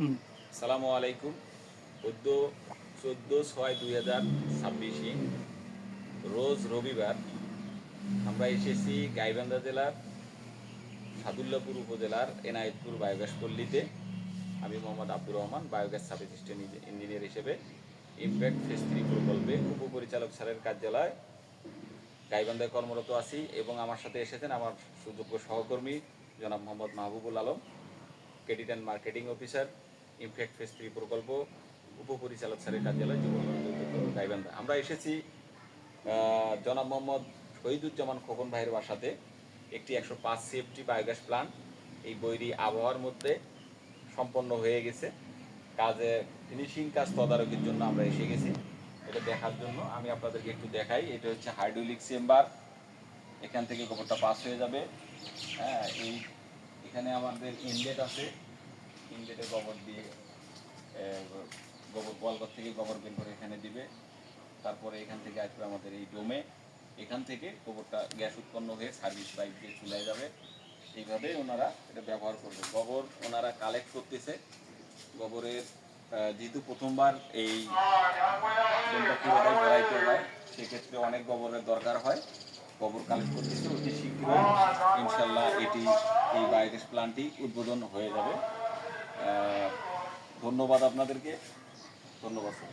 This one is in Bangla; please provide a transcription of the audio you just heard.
হুম, সালামু আলাইকুম। 14/6/2026 রোজ রবিবার আমরা এসেছি গাইবান্ধা জেলার সাদুল্লাপুর উপজেলার এনায়েতপুর বায়োগ্যাস পল্লীতে। আমি Mohammad Abdur Rahman, biogas sub assistant engineer হিসেবে ইমপ্যাক্ট ফেজ 3 প্রকল্পে উপপরিচালক স্যারের কার্যালয় গাইবান্ধায় কর্মরত আছি এবং আমার সাথে এসেছেন আমার সুযোগ্য সহকর্মী জনাব Mohammad Mahbubul Alam, credit and marketing officer, impact phase 3 প্রকল্প উপপরিচালক স্যারের কার্যালয় গাইবান্ধা। আমরা এসেছি জনাব মোহাম্মদ শহীদুজ্জামান খোকন ভাইয়ের বাসাতে। একটি 105 সিএফটি বায়োগ্যাস প্লান্ট এই বৈরী আবহাওয়ার মধ্যে সম্পন্ন হয়ে গেছে। কাজে ফিনিশিং কাজ তদারকির জন্য আমরা এসে গেছি। এটা দেখার জন্য আমি আপনাদেরকে একটু দেখাই। এটা হচ্ছে হাইড্রোলিক চেম্বার, এখান থেকে গোবরটা পাস হয়ে যাবে। হ্যাঁ, এখানে আমাদের ইনলেট আছে, ইনলেটে গোবর দিয়ে গোবর কলঘর থেকে গোবর বের করে এখানে দিবে। তারপরে এখান থেকে আসবে আমাদের এই ডোমে, এখান থেকে গোবরটা গ্যাস উৎপন্ন হয়ে সার্ভিস পাইপ দিয়ে চুলায় যাবে। এইভাবে ওনারা এটা ব্যবহার করবে। গোবর ওনারা কালেক্ট করতেছে। গোবরের যেহেতু প্রথমবার এই ডোমটা পুরোটাই ভরাইতে হয়, সেক্ষেত্রে অনেক গোবরের দরকার হয়। গোবর কালেক্ট করতেছে, অতি শীঘ্রই ইনশাল্লাহ এই বায়োগ্যাস প্ল্যান্টটি উদ্বোধন হয়ে যাবে। ধন্যবাদ আপনাদেরকে, ধন্যবাদ স্যার।